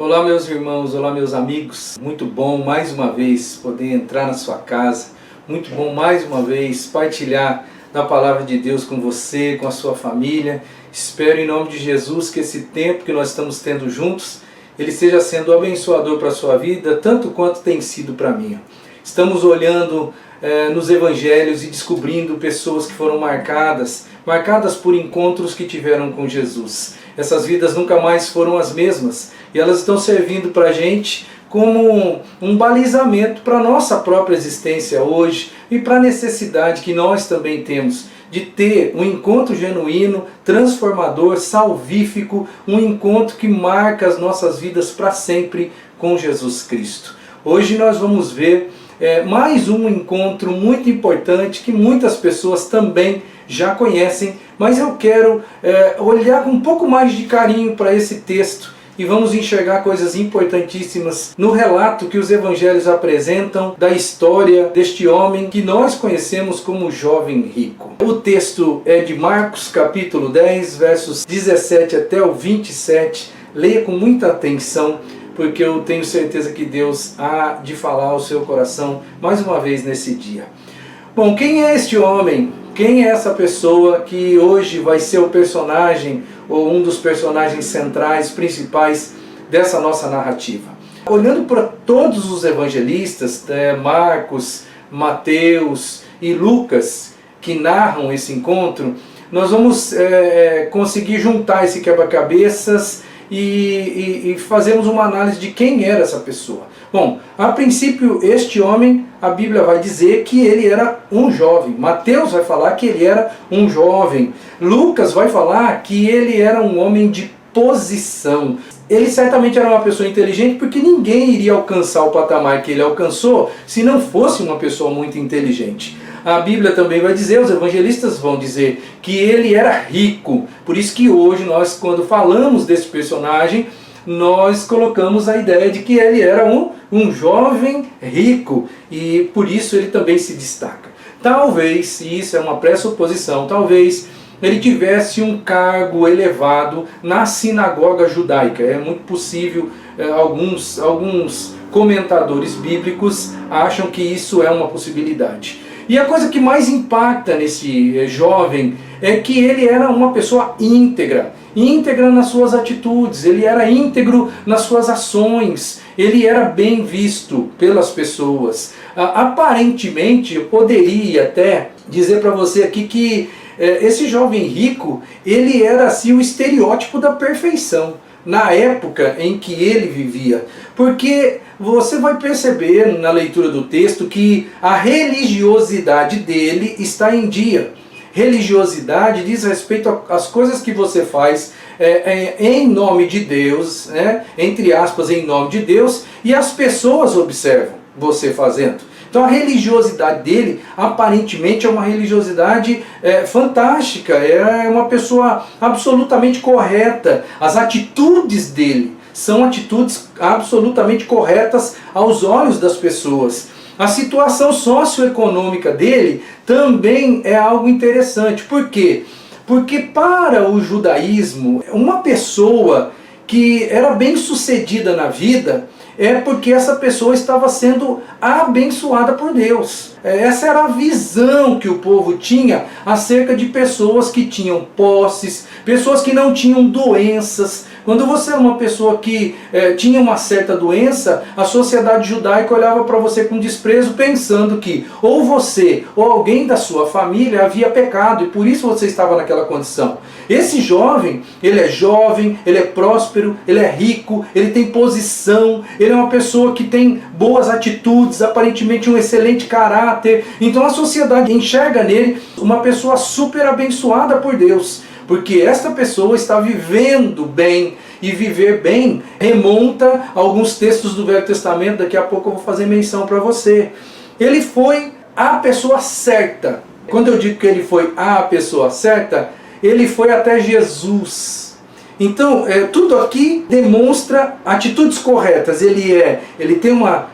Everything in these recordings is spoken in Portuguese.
Olá meus irmãos, olá meus amigos, muito bom mais uma vez poder entrar na sua casa, muito bom mais uma vez partilhar da palavra de Deus com você, com a sua família. Espero em nome de Jesus que esse tempo que nós estamos tendo juntos, ele esteja sendo abençoador para a sua vida, tanto quanto tem sido para a minha. Estamos olhando nos evangelhos e descobrindo pessoas que foram marcadas por encontros que tiveram com Jesus. Essas vidas nunca mais foram as mesmas e elas estão servindo para a gente como um balizamento para a nossa própria existência hoje e para a necessidade que nós também temos de ter um encontro genuíno, transformador, salvífico, um encontro que marca as nossas vidas para sempre com Jesus Cristo. Hoje nós vamos ver mais um encontro muito importante que muitas pessoas também já conhecem, mas eu quero olhar com um pouco mais de carinho para esse texto e vamos enxergar coisas importantíssimas no relato que os evangelhos apresentam da história deste homem que nós conhecemos como jovem rico. O texto é de Marcos capítulo 10, versos 17 até o 27. Leia com muita atenção, porque eu tenho certeza que Deus há de falar ao seu coração mais uma vez nesse dia. Bom, quem é este homem? Quem é essa pessoa que hoje vai ser o personagem ou um dos personagens centrais, principais dessa nossa narrativa? Olhando para todos os evangelistas, Marcos, Mateus e Lucas, que narram esse encontro, nós vamos conseguir juntar esse quebra-cabeças e fazemos uma análise de quem era essa pessoa. Bom, a princípio este homem, a Bíblia vai dizer que ele era um jovem. Mateus vai falar que ele era um jovem. Lucas vai falar que ele era um homem de posição. Ele certamente era uma pessoa inteligente, porque ninguém iria alcançar o patamar que ele alcançou se não fosse uma pessoa muito inteligente. A Bíblia também vai dizer, os evangelistas vão dizer que ele era rico. Por isso que hoje nós, quando falamos desse personagem, nós colocamos a ideia de que ele era um jovem rico e por isso ele também se destaca. Talvez, e isso é uma pressuposição, talvez ele tivesse um cargo elevado na sinagoga judaica. É muito possível, alguns comentadores bíblicos acham que isso é uma possibilidade. E a coisa que mais impacta nesse jovem é que ele era uma pessoa íntegra nas suas atitudes, ele era íntegro nas suas ações, ele era bem visto pelas pessoas. Aparentemente, eu poderia até dizer para você aqui que esse jovem rico, ele era assim o estereótipo da perfeição na época em que ele vivia, porque você vai perceber na leitura do texto que a religiosidade dele está em dia. Religiosidade diz respeito às coisas que você faz em nome de Deus, entre aspas, em nome de Deus, e as pessoas observam você fazendo. Então a religiosidade dele aparentemente é uma religiosidade fantástica, é uma pessoa absolutamente correta. As atitudes dele são atitudes absolutamente corretas aos olhos das pessoas. A situação socioeconômica dele também é algo interessante. Por quê? Porque para o judaísmo, uma pessoa que era bem sucedida na vida é porque essa pessoa estava sendo abençoada por Deus. Essa era a visão que o povo tinha acerca de pessoas que tinham posses, pessoas que não tinham doenças. Quando você era uma pessoa que tinha uma certa doença, a sociedade judaica olhava para você com desprezo, pensando que ou você ou alguém da sua família havia pecado e por isso você estava naquela condição. Esse jovem, ele é próspero, ele é rico, ele tem posição, ele é uma pessoa que tem boas atitudes, aparentemente um excelente caráter. Então a sociedade enxerga nele uma pessoa super abençoada por Deus, porque esta pessoa está vivendo bem, e viver bem remonta a alguns textos do Velho Testamento, daqui a pouco eu vou fazer menção para você. Ele foi a pessoa certa. Quando eu digo que ele foi a pessoa certa, ele foi até Jesus. Então, tudo aqui demonstra atitudes corretas. Ele tem uma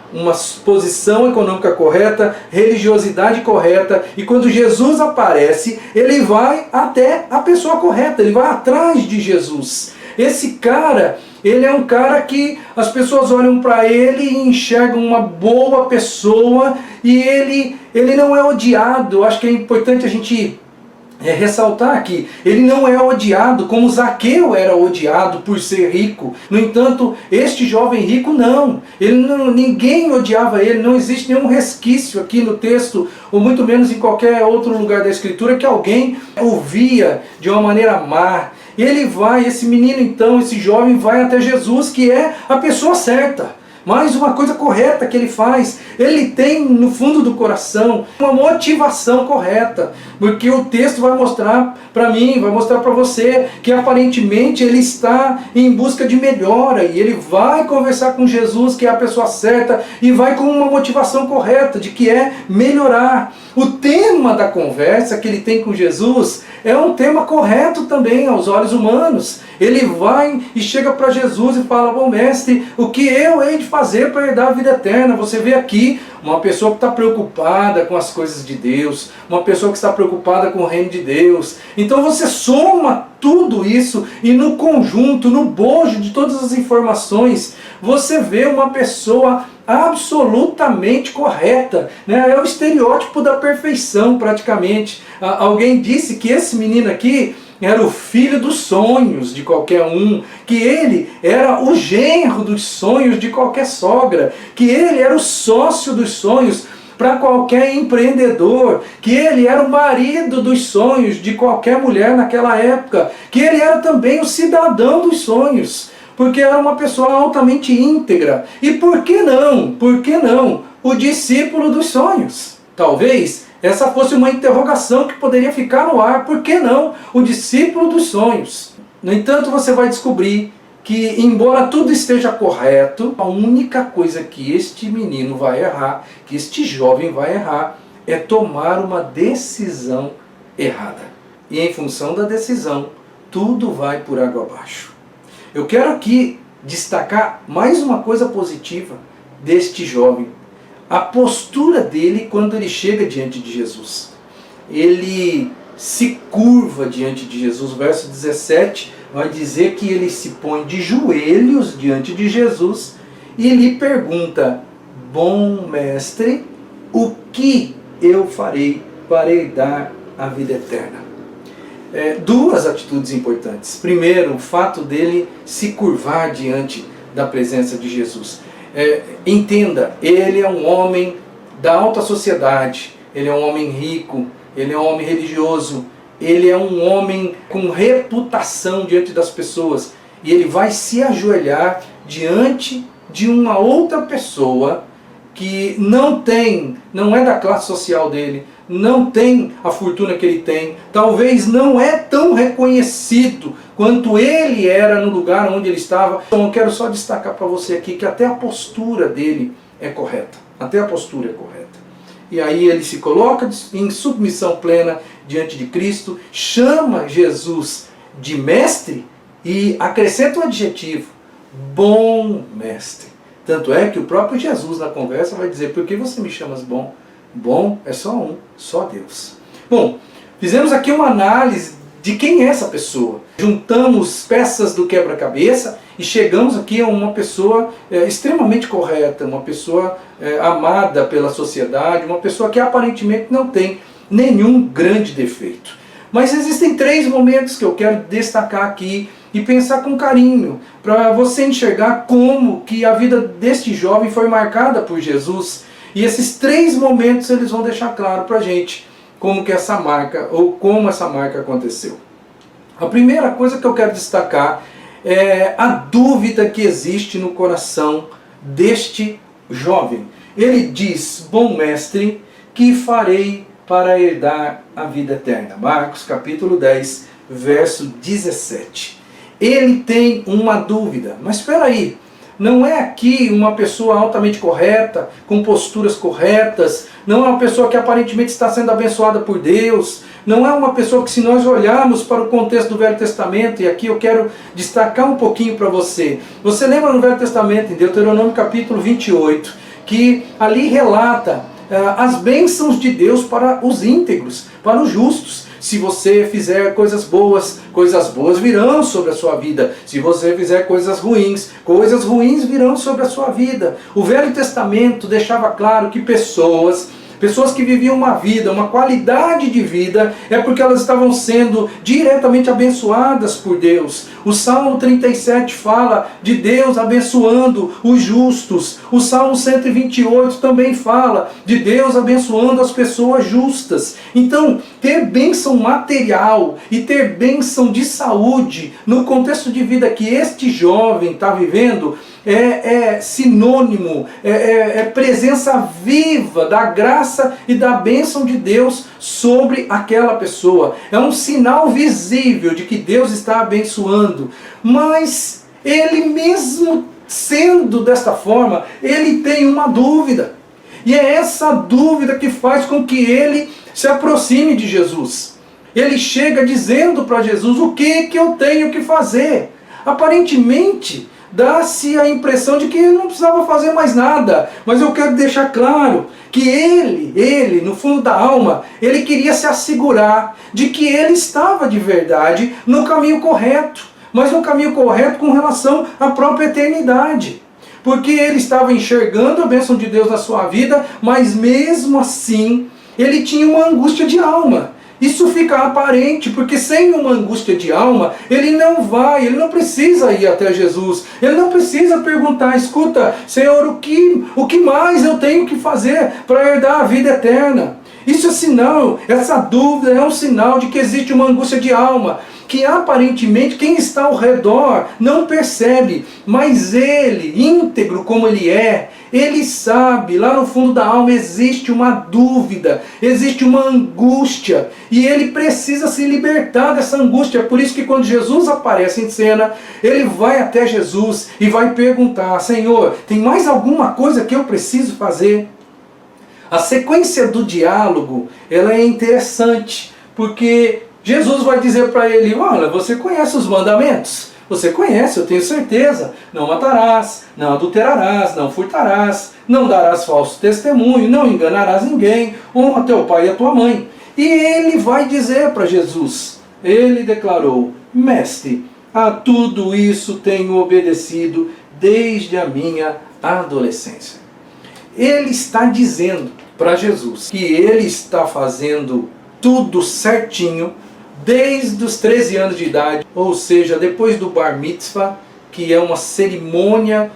posição econômica correta, religiosidade correta, e quando Jesus aparece, ele vai até a pessoa correta, ele vai atrás de Jesus. Esse cara, Ele é um cara que as pessoas olham para ele e enxergam uma boa pessoa, e ele não é odiado. Eu acho que é importante a gente ressaltar aqui, ele não é odiado como Zaqueu era odiado por ser rico. No entanto, este jovem rico não. Ninguém odiava ele, não existe nenhum resquício aqui no texto, ou muito menos em qualquer outro lugar da Escritura, que alguém o via de uma maneira má. Ele vai, esse menino então, esse jovem vai até Jesus, que é a pessoa certa. Mais uma coisa correta que ele faz, ele tem no fundo do coração uma motivação correta, porque o texto vai mostrar para mim, vai mostrar para você, que aparentemente ele está em busca de melhora, e ele vai conversar com Jesus, que é a pessoa certa, e vai com uma motivação correta, de que é melhorar. O tema da conversa que ele tem com Jesus é um tema correto também aos olhos humanos. Ele vai e chega para Jesus e fala: bom mestre, o que eu hei de fazer para herdar a vida eterna? Você vê aqui uma pessoa que está preocupada com as coisas de Deus, uma pessoa que está preocupada com o reino de Deus. Então você soma tudo isso, e no conjunto, no bojo de todas as informações, você vê uma pessoa absolutamente correta, né? É o estereótipo da perfeição praticamente. Alguém disse que esse menino aqui era o filho dos sonhos de qualquer um, que ele era o genro dos sonhos de qualquer sogra, que ele era o sócio dos sonhos para qualquer empreendedor, que ele era o marido dos sonhos de qualquer mulher naquela época, que ele era também o cidadão dos sonhos, porque era uma pessoa altamente íntegra. E por que não? Por que não? O discípulo dos sonhos. Talvez essa fosse uma interrogação que poderia ficar no ar. Por que não o discípulo dos sonhos? No entanto, você vai descobrir que, embora tudo esteja correto, a única coisa que este menino vai errar, que este jovem vai errar, é tomar uma decisão errada. E em função da decisão, tudo vai por água abaixo. Eu quero aqui destacar mais uma coisa positiva deste jovem. A postura dele quando ele chega diante de Jesus. Ele se curva diante de Jesus. O verso 17 vai dizer que ele se põe de joelhos diante de Jesus e lhe pergunta: bom mestre, o que eu farei para herdar a vida eterna? Duas atitudes importantes. Primeiro, o fato dele se curvar diante da presença de Jesus. Entenda, ele é um homem da alta sociedade, ele é um homem rico, ele é um homem religioso, ele é um homem com reputação diante das pessoas, e ele vai se ajoelhar diante de uma outra pessoa que não é da classe social dele, não tem a fortuna que ele tem, talvez não é tão reconhecido quanto ele era no lugar onde ele estava. Então eu quero só destacar para você aqui que até a postura dele é correta. Até a postura é correta. E aí ele se coloca em submissão plena diante de Cristo, chama Jesus de mestre e acrescenta o adjetivo, bom mestre. Tanto é que o próprio Jesus na conversa vai dizer: por que você me chamas bom? Bom é só um, só Deus. Bom, fizemos aqui uma análise de quem é essa pessoa. Juntamos peças do quebra-cabeça e chegamos aqui a uma pessoa extremamente correta, uma pessoa amada pela sociedade, uma pessoa que aparentemente não tem nenhum grande defeito. Mas existem 3 momentos que eu quero destacar aqui e pensar com carinho, para você enxergar como que a vida deste jovem foi marcada por Jesus. E esses 3 momentos eles vão deixar claro para a gente como que essa marca, ou como essa marca aconteceu. A primeira coisa que eu quero destacar é a dúvida que existe no coração deste jovem. Ele diz: bom mestre, que farei para herdar a vida eterna? Marcos capítulo 10, verso 17. Ele tem uma dúvida, mas espera aí, não é aqui uma pessoa altamente correta, com posturas corretas, não é uma pessoa que aparentemente está sendo abençoada por Deus, não é uma pessoa que, se nós olharmos para o contexto do Velho Testamento, e aqui eu quero destacar um pouquinho para você. Você lembra no Velho Testamento, em Deuteronômio capítulo 28, que ali relata as bênçãos de Deus para os íntegros, para os justos. Se você fizer coisas boas virão sobre a sua vida. Se você fizer coisas ruins virão sobre a sua vida. O Velho Testamento deixava claro que pessoas que viviam uma vida, uma qualidade de vida, é porque elas estavam sendo diretamente abençoadas por Deus. O Salmo 37 fala de Deus abençoando os justos. O Salmo 128 também fala de Deus abençoando as pessoas justas. Então, ter bênção material e ter bênção de saúde no contexto de vida que este jovem está vivendo é sinônimo, é presença viva da graça e da bênção de Deus sobre aquela pessoa. É um sinal visível de que Deus está abençoando. Mas ele mesmo sendo desta forma, ele tem uma dúvida. E é essa dúvida que faz com que ele se aproxime de Jesus. Ele chega dizendo para Jesus: o que eu tenho que fazer? Aparentemente, dá-se a impressão de que ele não precisava fazer mais nada. Mas eu quero deixar claro que ele, no fundo da alma, ele queria se assegurar de que ele estava de verdade no caminho correto. Mas no caminho correto com relação à própria eternidade. Porque ele estava enxergando a bênção de Deus na sua vida, mas mesmo assim, ele tinha uma angústia de alma. Isso fica aparente, porque sem uma angústia de alma, ele não precisa ir até Jesus. Ele não precisa perguntar: escuta, Senhor, o que mais eu tenho que fazer para herdar a vida eterna? Isso é sinal, essa dúvida é um sinal de que existe uma angústia de alma, que aparentemente quem está ao redor não percebe, mas ele, íntegro como ele é, ele sabe, lá no fundo da alma existe uma dúvida, existe uma angústia, e ele precisa se libertar dessa angústia. Por isso que quando Jesus aparece em cena, ele vai até Jesus e vai perguntar: Senhor, tem mais alguma coisa que eu preciso fazer? A sequência do diálogo, ela é interessante, porque Jesus vai dizer para ele: olha, você conhece os mandamentos? Você conhece, eu tenho certeza. Não matarás, não adulterarás, não furtarás, não darás falso testemunho, não enganarás ninguém, honra teu pai e a tua mãe. E ele vai dizer para Jesus, ele declarou: Mestre, a tudo isso tenho obedecido desde a minha adolescência. Ele está dizendo para Jesus que ele está fazendo tudo certinho desde os 13 anos de idade, ou seja, depois do Bar Mitzvah, que é uma cerimônia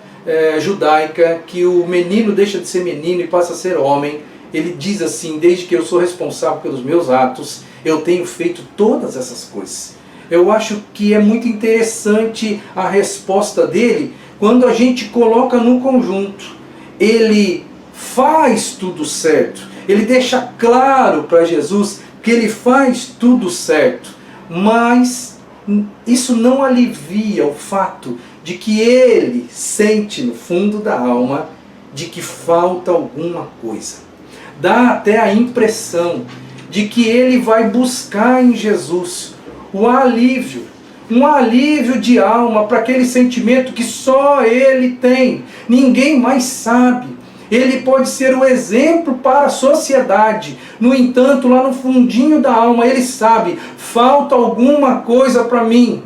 judaica, que o menino deixa de ser menino e passa a ser homem. Ele diz assim: desde que eu sou responsável pelos meus atos, eu tenho feito todas essas coisas. Eu acho que é muito interessante a resposta dele, quando a gente coloca no conjunto. Ele faz tudo certo, ele deixa claro para Jesus que ele faz tudo certo, mas isso não alivia o fato de que ele sente no fundo da alma de que falta alguma coisa. Dá até a impressão de que ele vai buscar em Jesus o alívio, um alívio de alma para aquele sentimento que só ele tem, ninguém mais sabe. Ele pode ser o exemplo para a sociedade. No entanto, lá no fundinho da alma, ele sabe: falta alguma coisa para mim.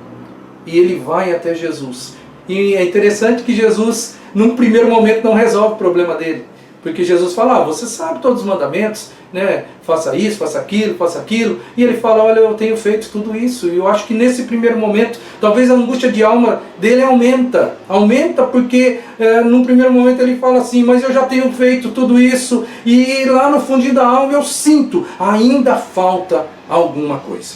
E ele vai até Jesus. E é interessante que Jesus, num primeiro momento, não resolve o problema dele. Porque Jesus fala: você sabe todos os mandamentos, né? Faça isso, faça aquilo. E ele fala: olha, eu tenho feito tudo isso. E eu acho que nesse primeiro momento, talvez a angústia de alma dele aumenta. Aumenta porque num primeiro momento ele fala assim: mas eu já tenho feito tudo isso. E lá no fundinho da alma eu sinto, ainda falta alguma coisa.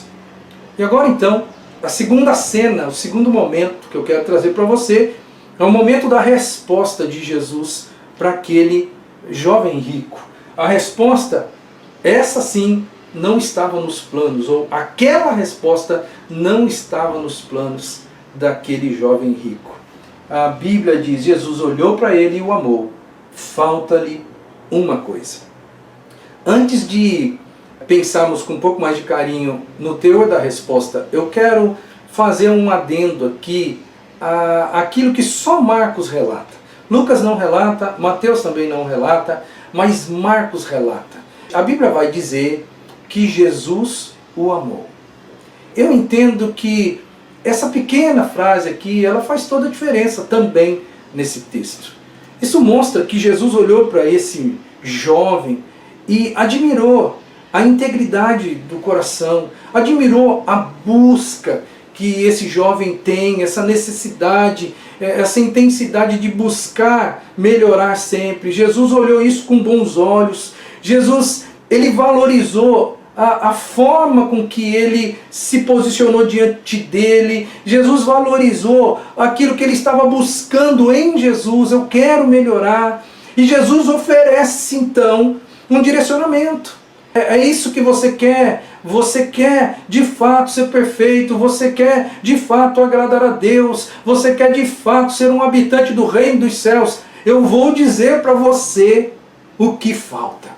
E agora então, a segunda cena, o segundo momento que eu quero trazer para você, é o momento da resposta de Jesus para aquele jovem rico. A resposta, essa sim, não estava nos planos, ou aquela resposta não estava nos planos daquele jovem rico. A Bíblia diz: Jesus olhou para ele e o amou. Falta-lhe uma coisa. Antes de pensarmos com um pouco mais de carinho no teor da resposta, eu quero fazer um adendo aqui àquilo que só Marcos relata. Lucas não relata, Mateus também não relata, mas Marcos relata. A Bíblia vai dizer que Jesus o amou. Eu entendo que essa pequena frase aqui, ela faz toda a diferença também nesse texto. Isso mostra que Jesus olhou para esse jovem e admirou a integridade do coração, admirou a busca que esse jovem tem, essa necessidade, essa intensidade de buscar melhorar sempre. Jesus olhou isso com bons olhos. Jesus, ele valorizou a forma com que ele se posicionou diante dele. Jesus valorizou aquilo que ele estava buscando em Jesus. Eu quero melhorar. E Jesus oferece então um direcionamento. É isso que você quer. Você quer de fato ser perfeito. Você quer de fato agradar a Deus. Você quer de fato ser um habitante do reino dos céus. Eu vou dizer para você o que falta.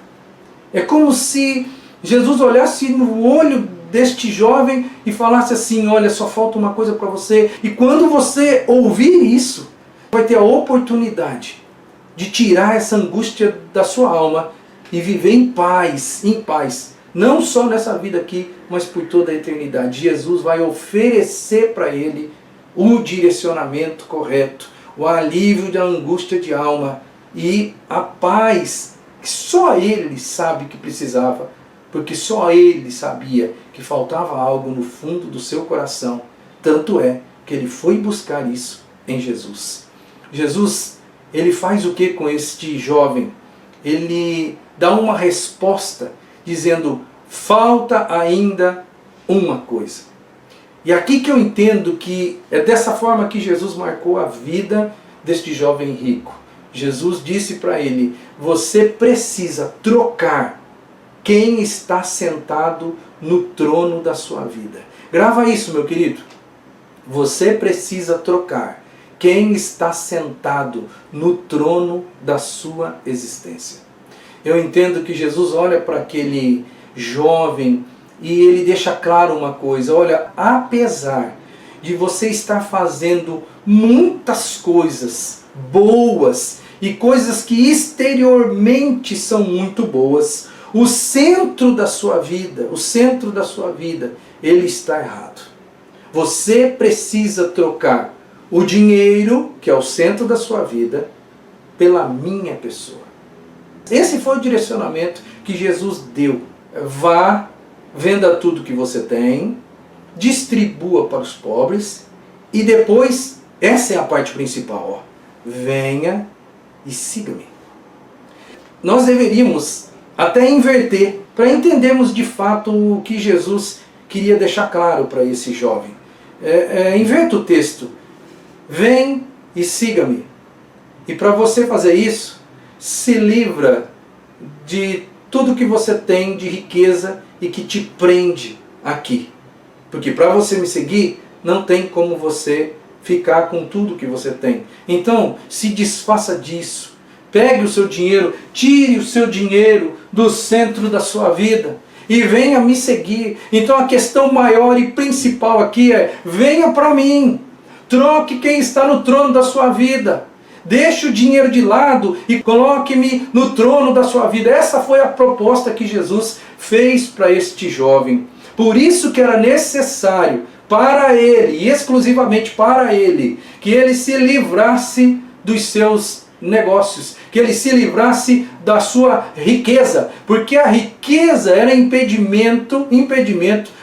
É como se Jesus olhasse no olho deste jovem e falasse assim: olha, só falta uma coisa para você. E quando você ouvir isso, vai ter a oportunidade de tirar essa angústia da sua alma e viver em paz, não só nessa vida aqui, mas por toda a eternidade. Jesus vai oferecer para ele o direcionamento correto, o alívio da angústia de alma e a paz que só ele sabe que precisava, porque só ele sabia que faltava algo no fundo do seu coração. Tanto é que ele foi buscar isso em Jesus. Jesus, ele faz o que com este jovem? Ele dá uma resposta dizendo: falta ainda uma coisa. E aqui que eu entendo que é dessa forma que Jesus marcou a vida deste jovem rico. Jesus disse para ele: você precisa trocar quem está sentado no trono da sua vida. Grava isso, meu querido. Você precisa trocar quem está sentado no trono da sua existência. Eu entendo que Jesus olha para aquele jovem e ele deixa claro uma coisa: olha, apesar de você estar fazendo muitas coisas boas e coisas que exteriormente são muito boas, o centro da sua vida, ele está errado. Você precisa trocar o dinheiro, que é o centro da sua vida, pela minha pessoa. Esse foi o direcionamento que Jesus deu. Vá, venda tudo que você tem, distribua para os pobres e depois, essa é a parte principal, venha e siga-me. Nós deveríamos até inverter, para entendermos de fato o que Jesus queria deixar claro para esse jovem. Inverta o texto. Vem e siga-me. E para você fazer isso, se livra de tudo que você tem de riqueza e que te prende aqui. Porque para você me seguir, não tem como você ficar com tudo que você tem. Então, se desfaça disso. Pegue o seu dinheiro, tire o seu dinheiro do centro da sua vida e venha me seguir. Então a questão maior e principal aqui é: venha para mim. Troque quem está no trono da sua vida. Deixe o dinheiro de lado e coloque-me no trono da sua vida. Essa foi a proposta que Jesus fez para este jovem. Por isso que era necessário para ele, e exclusivamente para ele, que ele se livrasse dos seus negócios, que ele se livrasse da sua riqueza, porque a riqueza era impedimento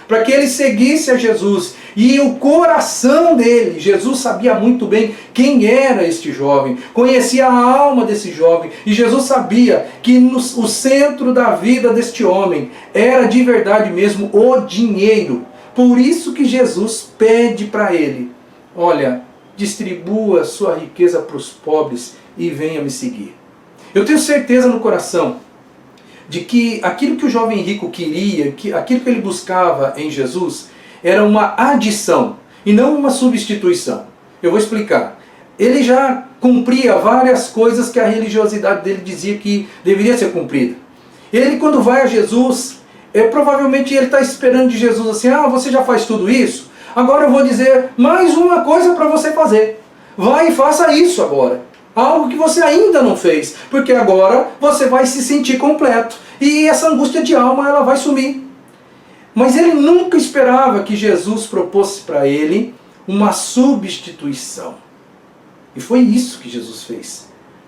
para que ele seguisse a Jesus. E o coração dele, Jesus sabia muito bem quem era este jovem, conhecia a alma desse jovem, e Jesus sabia que o centro da vida deste homem era de verdade mesmo o dinheiro. Por isso que Jesus pede para ele: olha, distribua sua riqueza para os pobres e venha me seguir. Eu tenho certeza no coração de que aquilo que o jovem rico queria, aquilo que ele buscava em Jesus, era uma adição e não uma substituição. Eu vou explicar. Ele já cumpria várias coisas que a religiosidade dele dizia que deveria ser cumprida. Ele, quando vai a Jesus, provavelmente ele está esperando de Jesus assim: você já faz tudo isso? Agora eu vou dizer mais uma coisa para você fazer. Vai e faça isso agora. Algo que você ainda não fez, porque agora você vai se sentir completo. E essa angústia de alma, ela vai sumir. Mas ele nunca esperava que Jesus propôs para ele uma substituição. E foi isso que Jesus fez.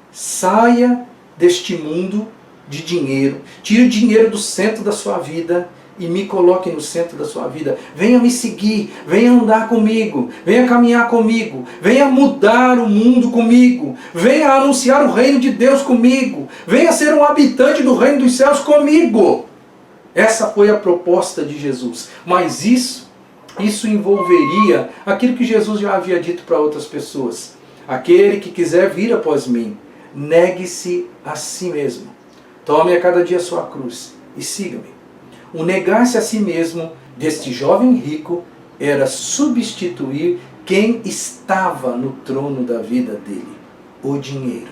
Saia deste mundo de dinheiro, tire o dinheiro do centro da sua vida e me coloque no centro da sua vida. Venha me seguir, venha andar comigo, venha caminhar comigo, venha mudar o mundo comigo, venha anunciar o reino de Deus comigo, venha ser um habitante do reino dos céus comigo. Essa foi a proposta de Jesus. Mas isso envolveria aquilo que Jesus já havia dito para outras pessoas. Aquele que quiser vir após mim, negue-se a si mesmo. Tome a cada dia a sua cruz e siga-me. O negar-se a si mesmo deste jovem rico era substituir quem estava no trono da vida dele, o dinheiro.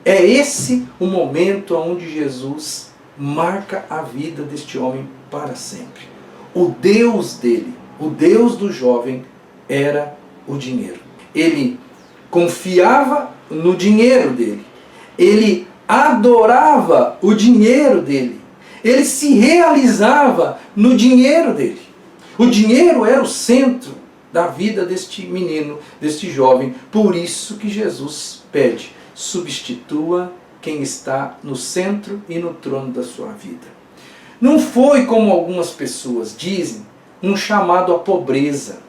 É esse o momento onde Jesus marca a vida deste homem para sempre. O Deus dele, o Deus do jovem, era o dinheiro. Ele confiava no dinheiro dele. Ele adorava o dinheiro dele. Ele se realizava no dinheiro dele. O dinheiro era o centro da vida deste menino, deste jovem. Por isso que Jesus pede: substitua quem está no centro e no trono da sua vida. Não foi, como algumas pessoas dizem, um chamado à pobreza,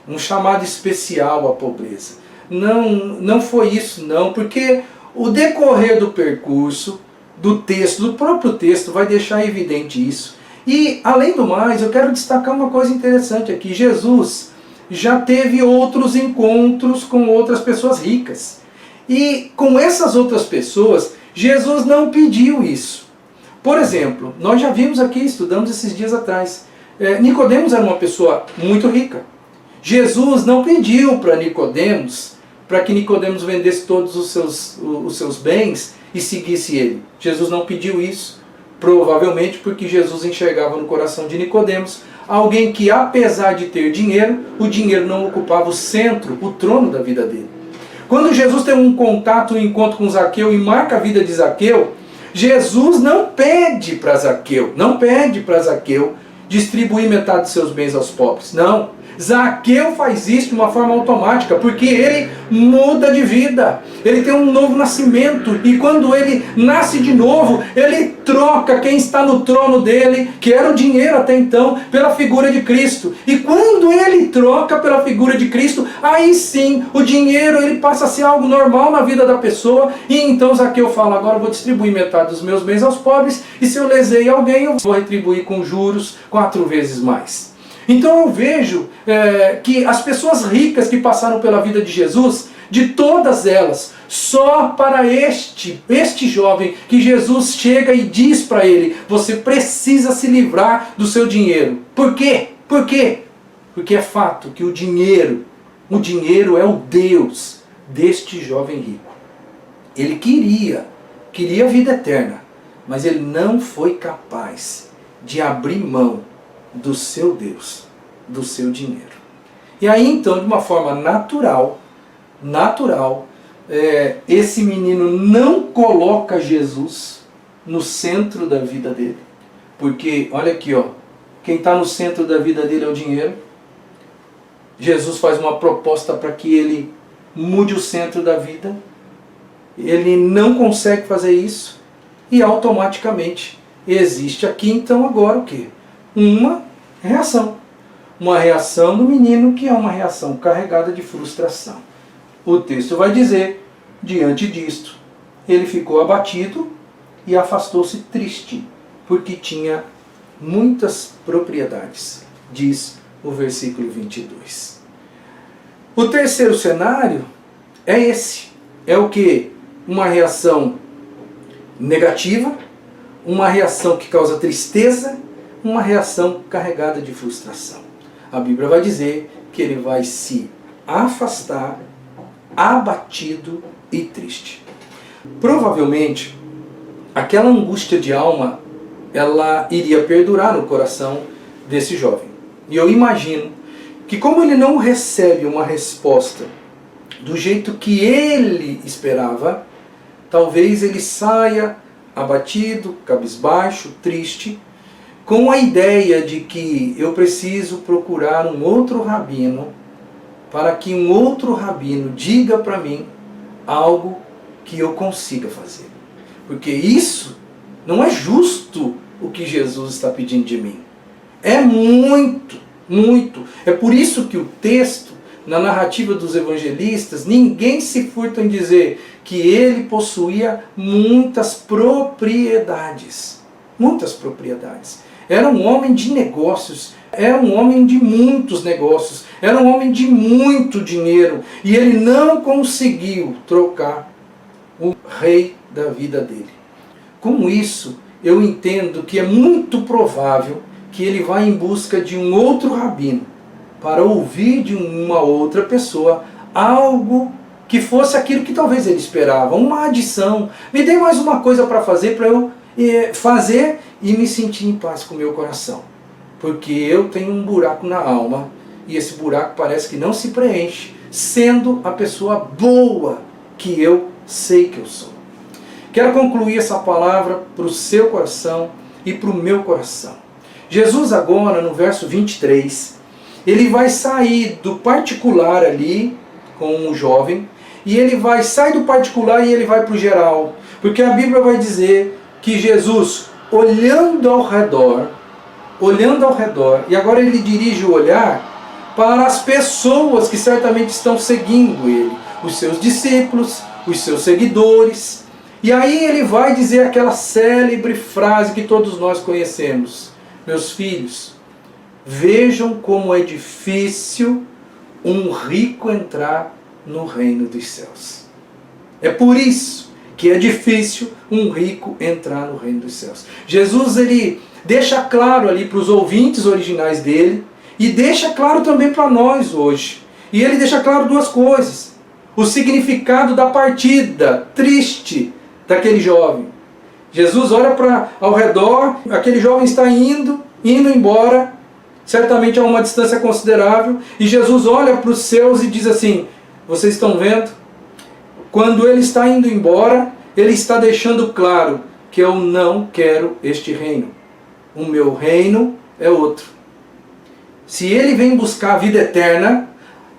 um chamado especial à pobreza. Não foi isso não, porque o decorrer do percurso, do texto, do próprio texto, vai deixar evidente isso. E, além do mais, eu quero destacar uma coisa interessante aqui. Jesus já teve outros encontros com outras pessoas ricas. E com essas outras pessoas, Jesus não pediu isso. Por exemplo, nós já vimos aqui, estudamos esses dias atrás, Nicodemos era uma pessoa muito rica. Jesus não pediu para Nicodemos, para que Nicodemos vendesse todos os seus bens e seguisse ele. Jesus não pediu isso, provavelmente porque Jesus enxergava no coração de Nicodemos alguém que, apesar de ter dinheiro, o dinheiro não ocupava o centro, o trono da vida dele. Quando Jesus tem um contato, um encontro com Zaqueu e marca a vida de Zaqueu, Jesus não pede para Zaqueu distribuir metade dos seus bens aos pobres. Não. Zaqueu faz isso de uma forma automática, porque ele muda de vida. Ele tem um novo nascimento. E quando ele nasce de novo, ele troca quem está no trono dele, que era o dinheiro até então, pela figura de Cristo. E quando ele troca pela figura de Cristo, aí sim, o dinheiro ele passa a ser algo normal na vida da pessoa. E então Zaqueu fala: agora eu vou distribuir metade dos meus bens aos pobres, e se eu lesei alguém, eu vou retribuir com juros 4 vezes mais. Então eu vejo que as pessoas ricas que passaram pela vida de Jesus, de todas elas, só para este jovem que Jesus chega e diz para ele: você precisa se livrar do seu dinheiro. Por quê? Por quê? Porque é fato que o dinheiro é o Deus deste jovem rico. Ele queria a vida eterna, mas ele não foi capaz de abrir mão do seu Deus, do seu dinheiro. E aí então, de uma forma natural, esse menino não coloca Jesus no centro da vida dele. Porque, olha aqui, quem está no centro da vida dele é o dinheiro. Jesus faz uma proposta para que ele mude o centro da vida. Ele não consegue fazer isso. E automaticamente existe aqui então agora o quê? Uma reação. Uma reação do menino que é uma reação carregada de frustração. O texto vai dizer: diante disto, ele ficou abatido e afastou-se triste, porque tinha muitas propriedades, diz o versículo 22. O terceiro cenário é esse. É o que? Uma reação negativa, uma reação que causa tristeza, uma reação carregada de frustração. A Bíblia vai dizer que ele vai se afastar, abatido e triste. Provavelmente, aquela angústia de alma, ela iria perdurar no coração desse jovem. E eu imagino que, como ele não recebe uma resposta do jeito que ele esperava, talvez ele saia abatido, cabisbaixo, triste, com a ideia de que eu preciso procurar um outro rabino, para que um outro rabino diga para mim algo que eu consiga fazer. Porque isso não é justo o que Jesus está pedindo de mim. É muito, muito. É por isso que o texto, na narrativa dos evangelistas, ninguém se furta em dizer que ele possuía muitas propriedades. Muitas propriedades. Era um homem de negócios, era um homem de muitos negócios, era um homem de muito dinheiro. E ele não conseguiu trocar o rei da vida dele. Com isso, eu entendo que é muito provável que ele vá em busca de um outro rabino, para ouvir de uma outra pessoa algo que fosse aquilo que talvez ele esperava, uma adição. Me dê mais uma coisa para fazer, para eu fazer e me sentir em paz com o meu coração. Porque eu tenho um buraco na alma, e esse buraco parece que não se preenche, sendo a pessoa boa que eu sei que eu sou. Quero concluir essa palavra para o seu coração e para o meu coração. Jesus agora, no verso 23, ele vai sair do particular ali, com o jovem, e ele vai sair do particular e ele vai para o geral. Porque a Bíblia vai dizer que Jesus, olhando ao redor, e agora ele dirige o olhar para as pessoas que certamente estão seguindo ele, os seus discípulos, os seus seguidores. E aí ele vai dizer aquela célebre frase que todos nós conhecemos: meus filhos, vejam como é difícil um rico entrar no reino dos céus. É por isso que é difícil um rico entrar no reino dos céus. Jesus, ele deixa claro ali para os ouvintes originais dele, e deixa claro também para nós hoje. E ele deixa claro duas coisas: o significado da partida triste daquele jovem. Jesus olha ao redor, aquele jovem está indo embora, certamente a uma distância considerável, e Jesus olha para os seus e diz assim: vocês estão vendo? Quando ele está indo embora, ele está deixando claro que eu não quero este reino. O meu reino é outro. Se ele vem buscar a vida eterna,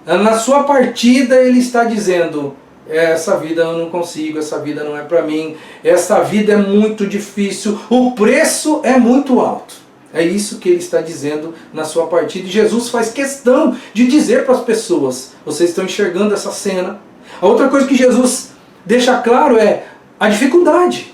na sua partida ele está dizendo: essa vida eu não consigo, essa vida não é para mim, essa vida é muito difícil, o preço é muito alto. É isso que ele está dizendo na sua partida. E Jesus faz questão de dizer para as pessoas: vocês estão enxergando essa cena? A outra coisa que Jesus deixa claro é a dificuldade.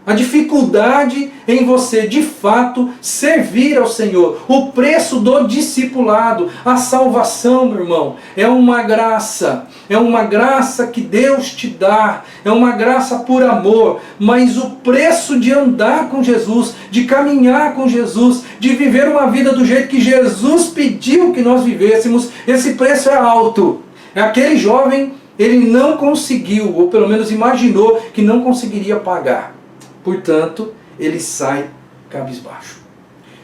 A dificuldade em você, de fato, servir ao Senhor. O preço do discipulado. A salvação, meu irmão, é uma graça. É uma graça que Deus te dá. É uma graça por amor. Mas o preço de andar com Jesus, de caminhar com Jesus, de viver uma vida do jeito que Jesus pediu que nós vivêssemos, esse preço é alto. Aquele jovem, ele não conseguiu, ou pelo menos imaginou que não conseguiria pagar. Portanto, ele sai cabisbaixo.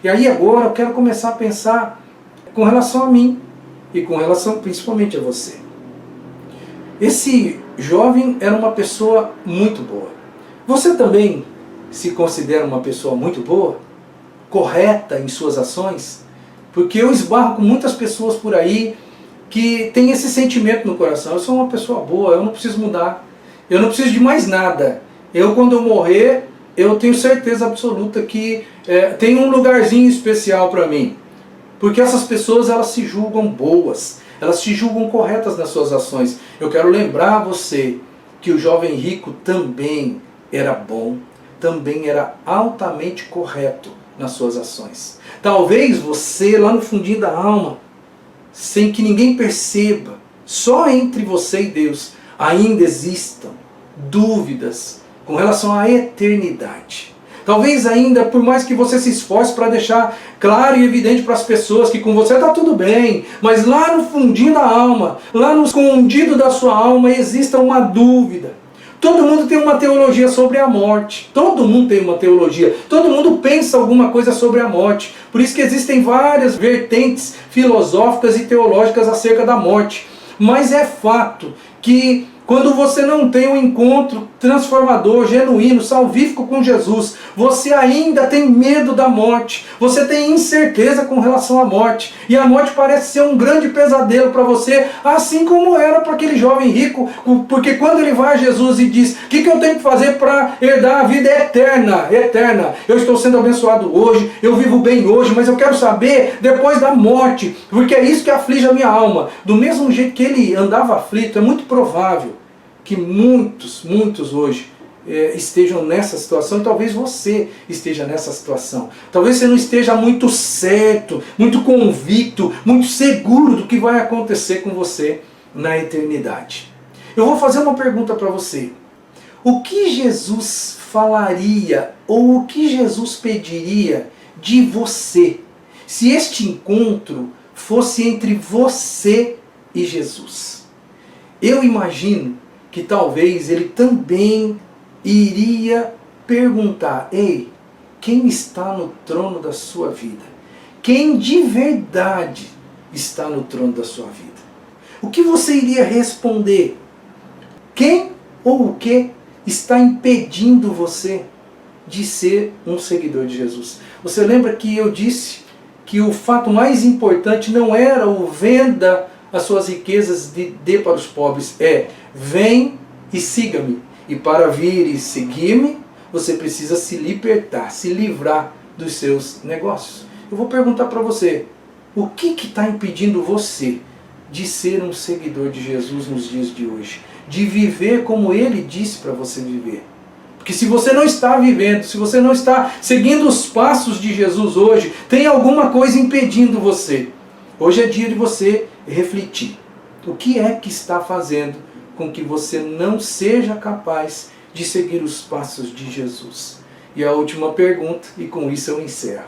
E aí agora eu quero começar a pensar com relação a mim e com relação principalmente a você. Esse jovem era uma pessoa muito boa. Você também se considera uma pessoa muito boa? Correta em suas ações? Porque eu esbarro com muitas pessoas por aí que têm esse sentimento no coração: eu sou uma pessoa boa, eu não preciso mudar, eu não preciso de mais nada. Quando eu morrer, eu tenho certeza absoluta que tem um lugarzinho especial para mim. Porque essas pessoas, elas se julgam boas, elas se julgam corretas nas suas ações. Eu quero lembrar a você que o jovem rico também era bom, também era altamente correto nas suas ações. Talvez você, lá no fundinho da alma, sem que ninguém perceba, só entre você e Deus, ainda existam dúvidas com relação à eternidade. Talvez ainda, por mais que você se esforce para deixar claro e evidente para as pessoas que com você está tudo bem, mas lá no fundinho da alma, lá no escondido da sua alma, exista uma dúvida. Todo mundo tem uma teologia sobre a morte. Todo mundo tem uma teologia. Todo mundo pensa alguma coisa sobre a morte. Por isso que existem várias vertentes filosóficas e teológicas acerca da morte. Mas é fato que Quando você não tem um encontro transformador, genuíno, salvífico com Jesus, você ainda tem medo da morte, você tem incerteza com relação à morte, e a morte parece ser um grande pesadelo para você, assim como era para aquele jovem rico, porque quando ele vai a Jesus e diz, o que eu tenho que fazer para herdar a vida eterna, eu estou sendo abençoado hoje, eu vivo bem hoje, mas eu quero saber depois da morte, porque é isso que aflige a minha alma. Do mesmo jeito que ele andava aflito, é muito provável que muitos hoje estejam nessa situação, e talvez você esteja nessa situação. Talvez você não esteja muito certo, muito convicto, muito seguro do que vai acontecer com você na eternidade. Eu vou fazer uma pergunta para você. O que Jesus falaria, ou o que Jesus pediria de você, se este encontro fosse entre você e Jesus? Eu imagino que talvez ele também iria perguntar, ei, quem está no trono da sua vida? Quem de verdade está no trono da sua vida? O que você iria responder? Quem ou o que está impedindo você de ser um seguidor de Jesus? Você lembra que eu disse que o fato mais importante não era o venda as suas riquezas dê para os pobres, vem e siga-me. E para vir e seguir-me, você precisa se libertar, se livrar dos seus negócios. Eu vou perguntar para você, o que está impedindo você de ser um seguidor de Jesus nos dias de hoje? De viver como Ele disse para você viver? Porque se você não está vivendo, se você não está seguindo os passos de Jesus hoje, tem alguma coisa impedindo você. Hoje é dia de você refletir. O que é que está fazendo com que você não seja capaz de seguir os passos de Jesus? E a última pergunta, e com isso eu encerro.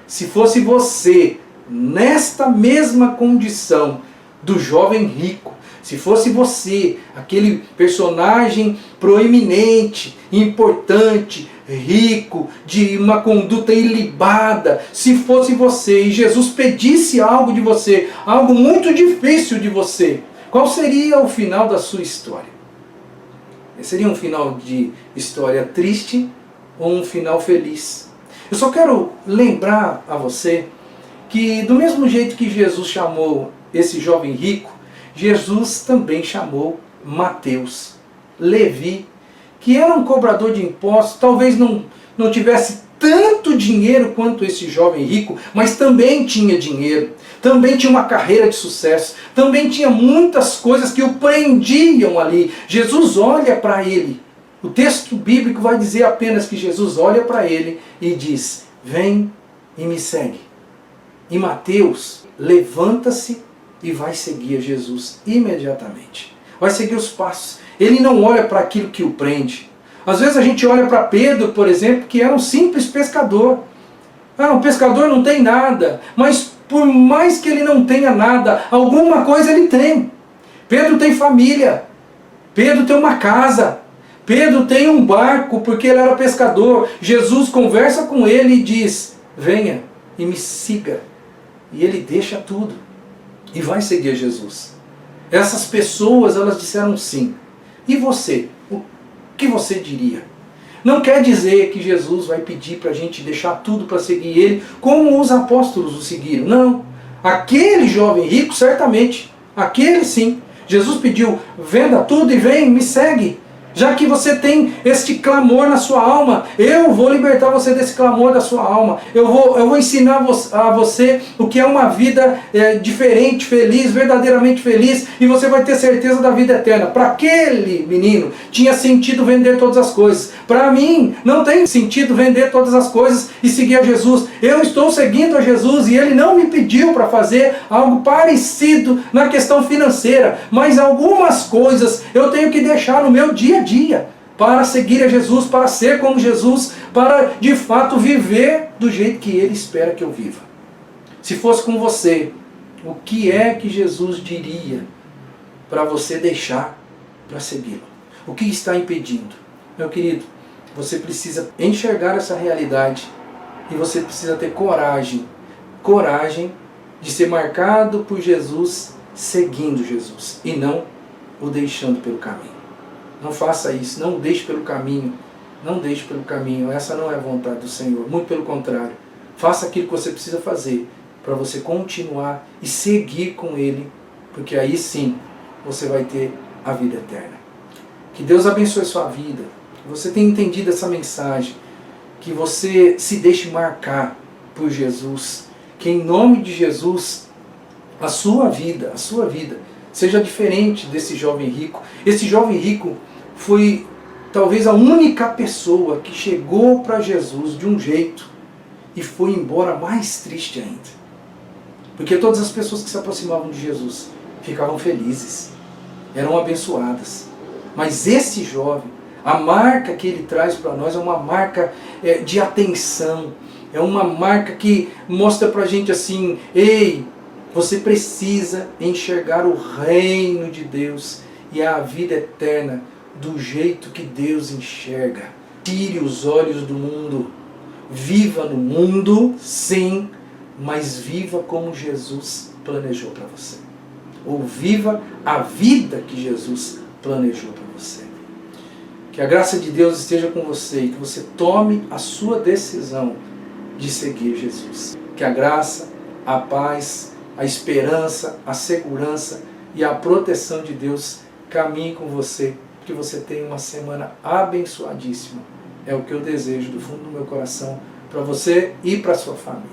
Se fosse você, nesta mesma condição do jovem rico, se fosse você, aquele personagem proeminente, importante, rico, de uma conduta ilibada, se fosse você e Jesus pedisse algo de você, algo muito difícil de você, qual seria o final da sua história? Seria um final de história triste ou um final feliz? Eu só quero lembrar a você que do mesmo jeito que Jesus chamou esse jovem rico, Jesus também chamou Mateus, Levi, que era um cobrador de impostos, talvez não tivesse tanto dinheiro quanto esse jovem rico, mas também tinha dinheiro, também tinha uma carreira de sucesso, também tinha muitas coisas que o prendiam ali. Jesus olha para ele. O texto bíblico vai dizer apenas que Jesus olha para ele e diz, vem e me segue. E Mateus levanta-se e vai seguir a Jesus imediatamente. Vai seguir os passos. Ele não olha para aquilo que o prende. Às vezes a gente olha para Pedro, por exemplo, que era um simples pescador. Um pescador não tem nada, mas por mais que ele não tenha nada, alguma coisa ele tem. Pedro tem família, Pedro tem uma casa, Pedro tem um barco porque ele era pescador. Jesus conversa com ele e diz, venha e me siga. E ele deixa tudo e vai seguir Jesus. Essas pessoas, elas disseram sim. E você? O que você diria? Não quer dizer que Jesus vai pedir para a gente deixar tudo para seguir Ele, como os apóstolos o seguiram. Não. Aquele jovem rico, certamente, aquele sim. Jesus pediu, venda tudo e vem, me segue. Já que você tem este clamor na sua alma, eu vou libertar você desse clamor da sua alma. Eu vou ensinar a você o que é uma vida diferente, feliz, verdadeiramente feliz, e você vai ter certeza da vida eterna. Para aquele menino, tinha sentido vender todas as coisas. Para mim, não tem sentido vender todas as coisas e seguir a Jesus. Eu estou seguindo a Jesus e Ele não me pediu para fazer algo parecido na questão financeira, mas algumas coisas eu tenho que deixar no meu dia a dia para seguir a Jesus, para ser como Jesus, para de fato viver do jeito que Ele espera que eu viva. Se fosse com você, o que é que Jesus diria para você deixar para segui-lo? O que está impedindo? Meu querido, você precisa enxergar essa realidade e você precisa ter coragem de ser marcado por Jesus, seguindo Jesus, e não o deixando pelo caminho. Não faça isso, não o deixe pelo caminho. Não deixe pelo caminho, essa não é a vontade do Senhor. Muito pelo contrário, faça aquilo que você precisa fazer para você continuar e seguir com Ele, porque aí sim você vai ter a vida eterna. Que Deus abençoe a sua vida, que você tenha entendido essa mensagem, que você se deixe marcar por Jesus, que em nome de Jesus a sua vida seja diferente desse jovem rico. Esse jovem rico foi talvez a única pessoa que chegou para Jesus de um jeito e foi embora mais triste ainda. Porque todas as pessoas que se aproximavam de Jesus ficavam felizes, eram abençoadas. Mas esse jovem, a marca que ele traz para nós é uma marca de atenção, é uma marca que mostra para a gente assim, ei, você precisa enxergar o reino de Deus e a vida eterna do jeito que Deus enxerga. Tire os olhos do mundo. Viva no mundo, sim, mas viva como Jesus planejou para você. Ou viva a vida que Jesus planejou para você. Que a graça de Deus esteja com você e que você tome a sua decisão de seguir Jesus. Que a graça, a paz, a esperança, a segurança e a proteção de Deus caminhe com você. Que você tenha uma semana abençoadíssima. É o que eu desejo do fundo do meu coração para você e para a sua família.